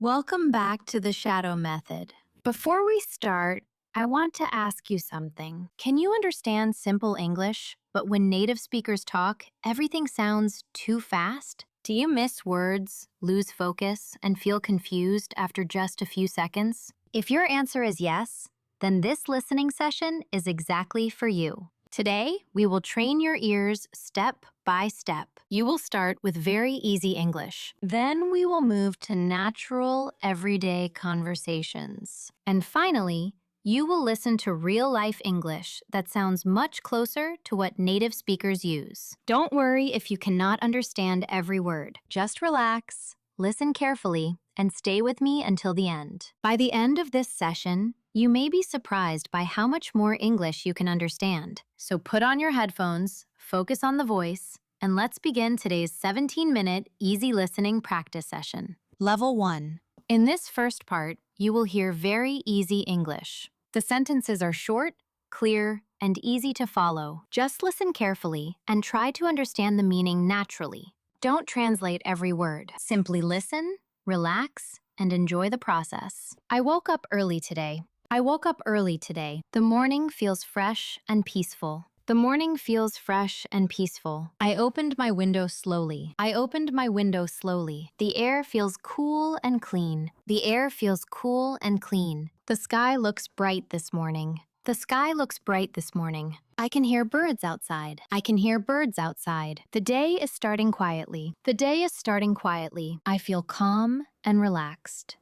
Welcome back to the shadow method. Before we start, I want to ask you something. Can you understand simple English, but when native speakers talk, everything sounds too fast? Do you miss words, lose focus, and feel confused after just a few seconds? If your answer is yes, then this listening session is exactly for you. Today, we will train your ears step by step. You will start with very easy English. Then we will move to natural, everyday conversations. And finally, you will listen to real-life English that sounds much closer to what native speakers use. Don't worry if you cannot understand every word. Just relax, listen carefully, and stay with me until the end. By the end of this session, you may be surprised by how much more English you can understand. So put on your headphones, focus on the voice, and let's begin today's 17-minute easy listening practice session. Level 1. In this first part, you will hear very easy English. The sentences are short, clear, and easy to follow. Just listen carefully and try to understand the meaning naturally. Don't translate every word. Simply listen, relax, and enjoy the process. I woke up early today. The morning feels fresh and peaceful. The morning feels fresh and peaceful. I opened my window slowly. The air feels cool and clean. The sky looks bright this morning. I can hear birds outside. The day is starting quietly. I feel calm and relaxed.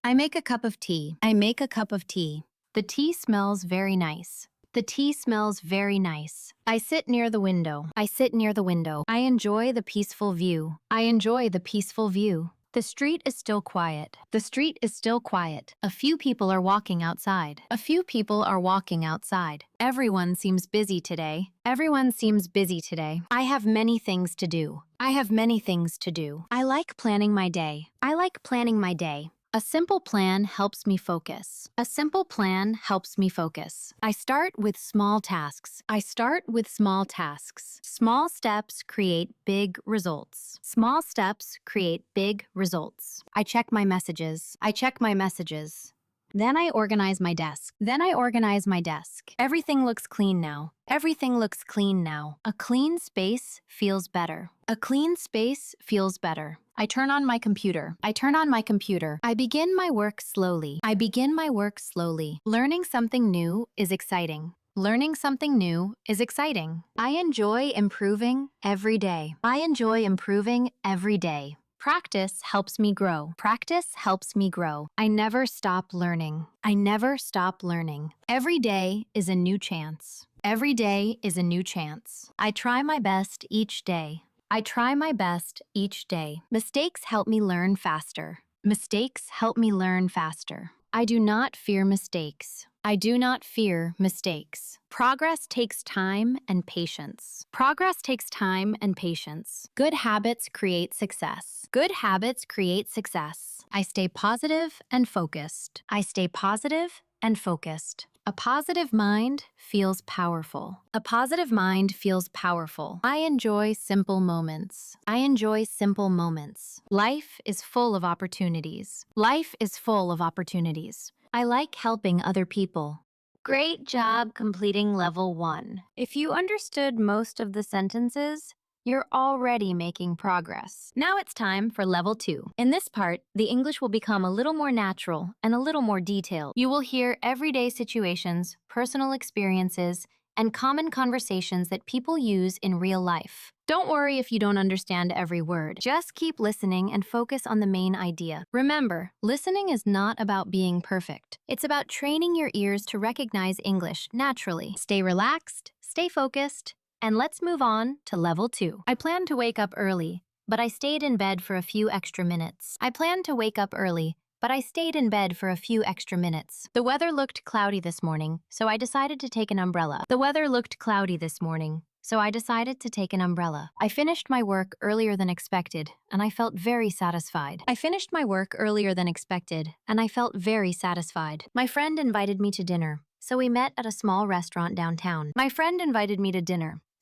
I make a cup of tea. The tea smells very nice. I sit near the window. I enjoy the peaceful view. The street is still quiet. A few people are walking outside. Everyone seems busy today. I have many things to do. I like planning my day. A simple plan helps me focus. I start with small tasks. Small steps create big results. I check my messages. Then I organize my desk. Everything looks clean now. A clean space feels better. I turn on my computer. I begin my work slowly. Learning something new is exciting. I enjoy improving every day. Practice helps me grow. I never stop learning. Every day is a new chance. I try my best each day. Mistakes help me learn faster. I do not fear mistakes. Progress takes time and patience. Good habits create success. I stay positive and focused. A positive mind feels powerful. I enjoy simple moments. Life is full of opportunities. I like helping other people. Great job completing level 1. If you understood most of the sentences, you're already making progress. Now it's time for level 2. In this part, the English will become a little more natural and a little more detailed. You will hear everyday situations, personal experiences, and common conversations that people use in real life. Don't worry if you don't understand every word. Just keep listening and focus on the main idea. Remember, listening is not about being perfect. It's about training your ears to recognize English naturally. Stay relaxed, stay focused, and let's move on to level 2. I planned to wake up early, but I stayed in bed for a few extra minutes. The weather looked cloudy this morning, so I decided to take an umbrella. I finished my work earlier than expected, and I felt very satisfied. My friend invited me to dinner, so we met at a small restaurant downtown.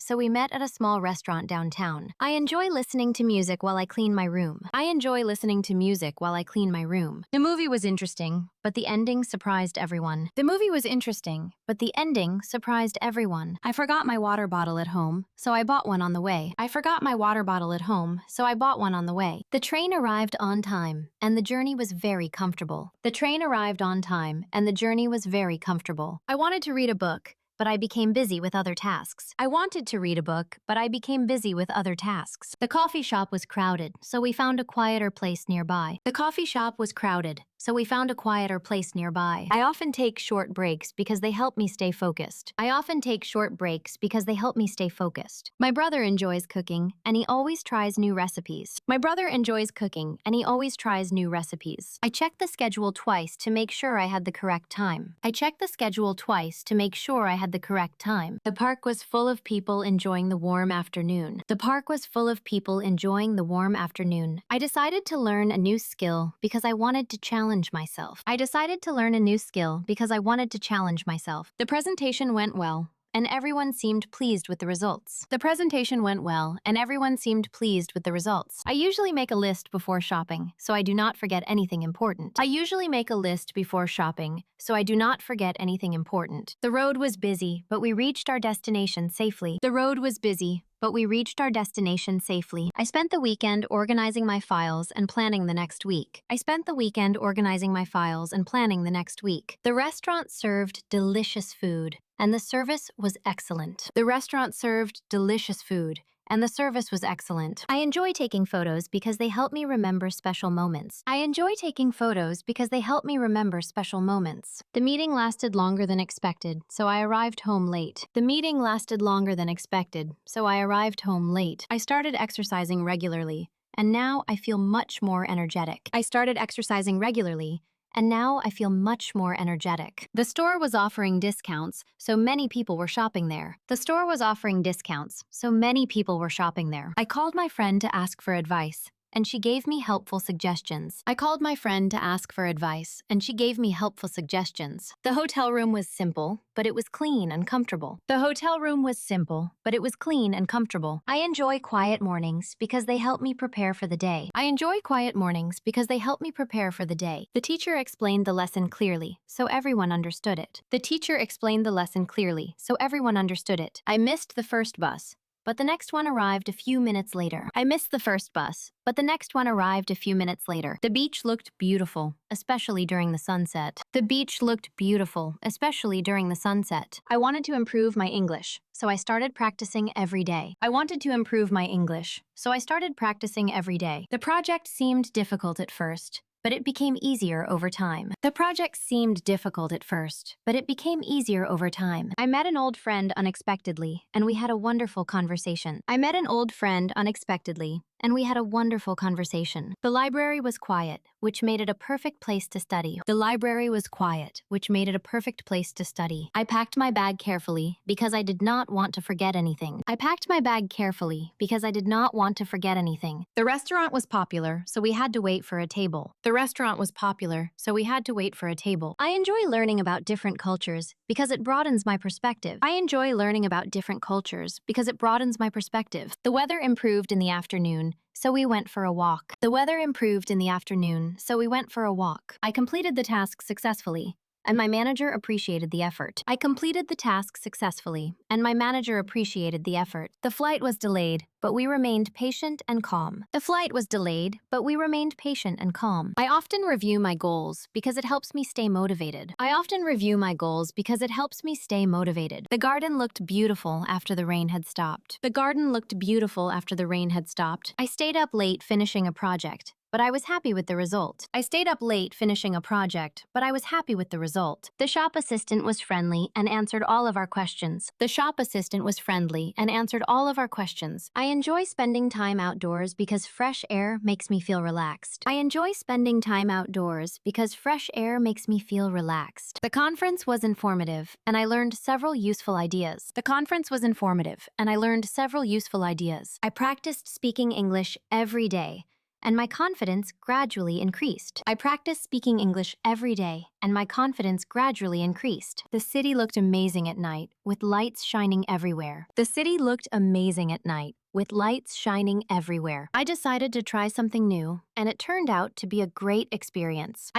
so we met at a small restaurant downtown. I enjoy listening to music while I clean my room. I enjoy listening to music while I clean my room. The movie was interesting, but the ending surprised everyone. The movie was interesting, but the ending surprised everyone. I forgot my water bottle at home, so I bought one on the way. I forgot my water bottle at home, so I bought one on the way. The train arrived on time, and the journey was very comfortable. The train arrived on time, and the journey was very comfortable. I wanted to read a book, but I became busy with other tasks. I wanted to read a book, but I became busy with other tasks. The coffee shop was crowded, so we found a quieter place nearby. The coffee shop was crowded, so we found a quieter place nearby. I often take short breaks because they help me stay focused. I often take short breaks because they help me stay focused. My brother enjoys cooking, and he always tries new recipes. My brother enjoys cooking, and he always tries new recipes. I checked the schedule twice to make sure I had the correct time. I checked the schedule twice to make sure I had the correct time. The park was full of people enjoying the warm afternoon. The park was full of people enjoying the warm afternoon. I decided to learn a new skill because I wanted to challenge myself. I decided to learn a new skill because I wanted to challenge myself. The presentation went well, and everyone seemed pleased with the results. The presentation went well, and everyone seemed pleased with the results. I usually make a list before shopping, so I do not forget anything important. I usually make a list before shopping, so I do not forget anything important. The road was busy, but we reached our destination safely. The road was busy, but we reached our destination safely. I spent the weekend organizing my files and planning the next week. I spent the weekend organizing my files and planning the next week. The restaurant served delicious food, and the service was excellent. The restaurant served delicious food, and the service was excellent. I enjoy taking photos because they help me remember special moments. I enjoy taking photos because they help me remember special moments. The meeting lasted longer than expected, so I arrived home late. The meeting lasted longer than expected, so I arrived home late. I started exercising regularly, and now I feel much more energetic. I started exercising regularly, and now I feel much more energetic. The store was offering discounts, so many people were shopping there. The store was offering discounts, so many people were shopping there. I called my friend to ask for advice, and she gave me helpful suggestions. I called my friend to ask for advice, and she gave me helpful suggestions. The hotel room was simple, but it was clean and comfortable. The hotel room was simple, but it was clean and comfortable. I enjoy quiet mornings because they help me prepare for the day. I enjoy quiet mornings because they help me prepare for the day. The teacher explained the lesson clearly, so everyone understood it. The teacher explained the lesson clearly, so everyone understood it. I missed the first bus, but the next one arrived a few minutes later. I missed the first bus, but the next one arrived a few minutes later. The beach looked beautiful, especially during the sunset. The beach looked beautiful, especially during the sunset. I wanted to improve my English, so I started practicing every day. I wanted to improve my English, so I started practicing every day. The project seemed difficult at first, but it became easier over time. The project seemed difficult at first, but it became easier over time. I met an old friend unexpectedly, and we had a wonderful conversation. I met an old friend unexpectedly, and we had a wonderful conversation. The library was quiet, which made it a perfect place to study. The library was quiet, which made it a perfect place to study. I packed my bag carefully because I did not want to forget anything. I packed my bag carefully because I did not want to forget anything. The restaurant was popular, so we had to wait for a table. The restaurant was popular, so we had to wait for a table. I enjoy learning about different cultures because it broadens my perspective. I enjoy learning about different cultures because it broadens my perspective. The weather improved in the afternoon, so we went for a walk. The weather improved in the afternoon, so we went for a walk. I completed the task successfully, and my manager appreciated the effort. I completed the task successfully, and my manager appreciated the effort. The flight was delayed, but we remained patient and calm. The flight was delayed, but we remained patient and calm. I often review my goals because it helps me stay motivated. I often review my goals because it helps me stay motivated. The garden looked beautiful after the rain had stopped. The garden looked beautiful after the rain had stopped. I stayed up late finishing a project, but I was happy with the result. I stayed up late finishing a project, but I was happy with the result. The shop assistant was friendly and answered all of our questions. The shop assistant was friendly and answered all of our questions. I enjoy spending time outdoors because fresh air makes me feel relaxed. I enjoy spending time outdoors because fresh air makes me feel relaxed. The conference was informative, and I learned several useful ideas. The conference was informative, and I learned several useful ideas. I practiced speaking English every day, and my confidence gradually increased. I practiced speaking English every day, and my confidence gradually increased. The city looked amazing at night, with lights shining everywhere. The city looked amazing at night, with lights shining everywhere. I decided to try something new, and it turned out to be a great experience.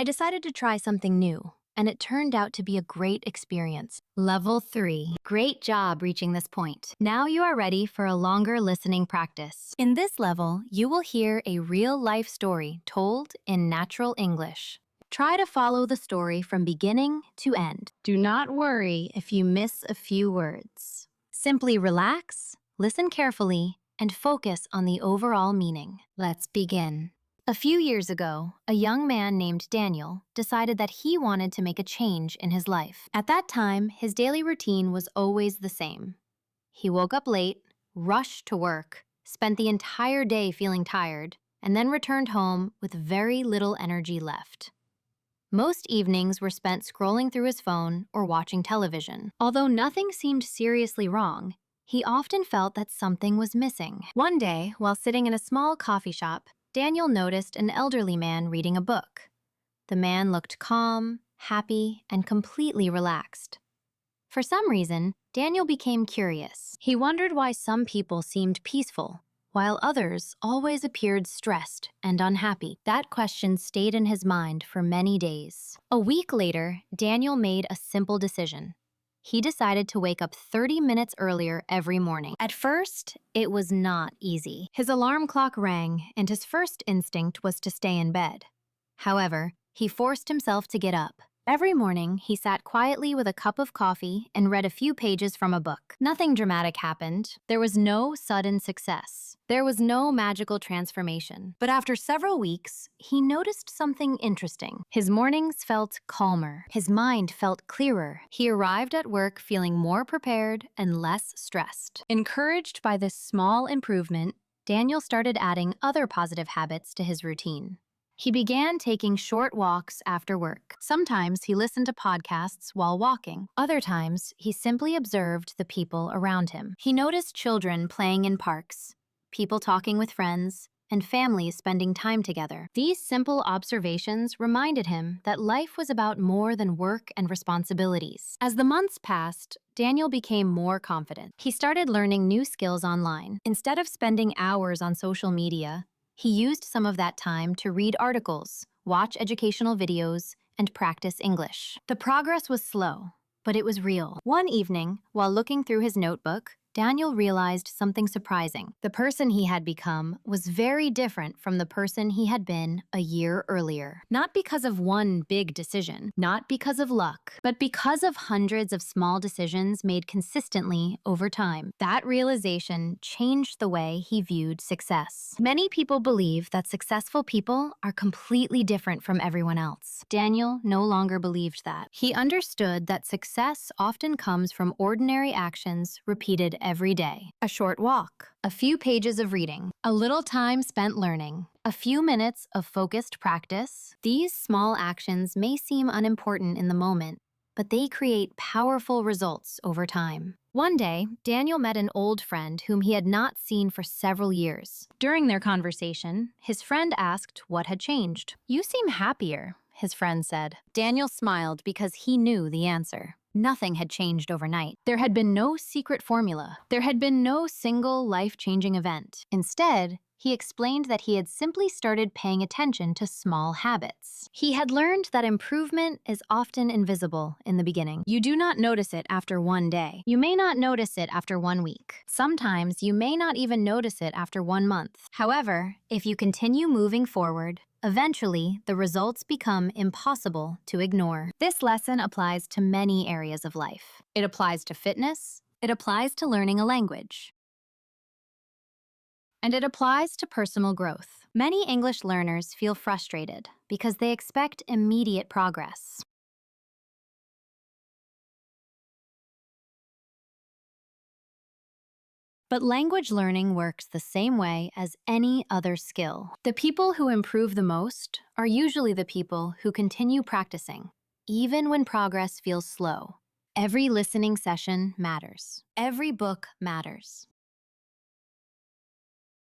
Level 3. Great job reaching this point. Now you are ready for a longer listening practice. In this level, you will hear a real-life story told in natural English. Try to follow the story from beginning to end. Do not worry if you miss a few words. Simply relax, listen carefully, and focus on the overall meaning. Let's begin. A few years ago, a young man named Daniel decided that he wanted to make a change in his life. At that time, his daily routine was always the same. He woke up late, rushed to work, spent the entire day feeling tired, and then returned home with very little energy left. Most evenings were spent scrolling through his phone or watching television. Although nothing seemed seriously wrong, he often felt that something was missing. One day, while sitting in a small coffee shop, Daniel noticed an elderly man reading a book. The man looked calm, happy, and completely relaxed. For some reason, Daniel became curious. He wondered why some people seemed peaceful, while others always appeared stressed and unhappy. That question stayed in his mind for many days. A week later, Daniel made a simple decision. He decided to wake up 30 minutes earlier every morning. At first, it was not easy. His alarm clock rang, and his first instinct was to stay in bed. However, he forced himself to get up. Every morning, he sat quietly with a cup of coffee and read a few pages from a book. Nothing dramatic happened. There was no sudden success. There was no magical transformation. But after several weeks, he noticed something interesting. His mornings felt calmer. His mind felt clearer. He arrived at work feeling more prepared and less stressed. Encouraged by this small improvement, Daniel started adding other positive habits to his routine. He began taking short walks after work. Sometimes he listened to podcasts while walking. Other times, he simply observed the people around him. He noticed children playing in parks, people talking with friends, and families spending time together. These simple observations reminded him that life was about more than work and responsibilities. As the months passed, Daniel became more confident. He started learning new skills online. Instead of spending hours on social media, he used some of that time to read articles, watch educational videos, and practice English. The progress was slow, but it was real. One evening, while looking through his notebook, Daniel realized something surprising. The person he had become was very different from the person he had been a year earlier. Not because of one big decision, not because of luck, but because of hundreds of small decisions made consistently over time. That realization changed the way he viewed success. Many people believe that successful people are completely different from everyone else. Daniel no longer believed that. He understood that success often comes from ordinary actions repeated every day. A short walk, a few pages of reading, a little time spent learning, a few minutes of focused practice. These small actions may seem unimportant in the moment, but they create powerful results over time. One day, Daniel met an old friend whom he had not seen for several years. During their conversation, his friend asked what had changed. "You seem happier," his friend said. Daniel smiled because he knew the answer. Nothing had changed overnight. There had been no secret formula. There had been no single life-changing event. Instead, he explained that he had simply started paying attention to small habits. He had learned that improvement is often invisible in the beginning. You do not notice it after one day. You may not notice it after 1 week. Sometimes you may not even notice it after 1 month. However, if you continue moving forward, eventually, the results become impossible to ignore. This lesson applies to many areas of life. It applies to fitness, it applies to learning a language, and it applies to personal growth. Many English learners feel frustrated because they expect immediate progress. But language learning works the same way as any other skill. The people who improve the most are usually the people who continue practicing, even when progress feels slow. Every listening session matters. Every book matters.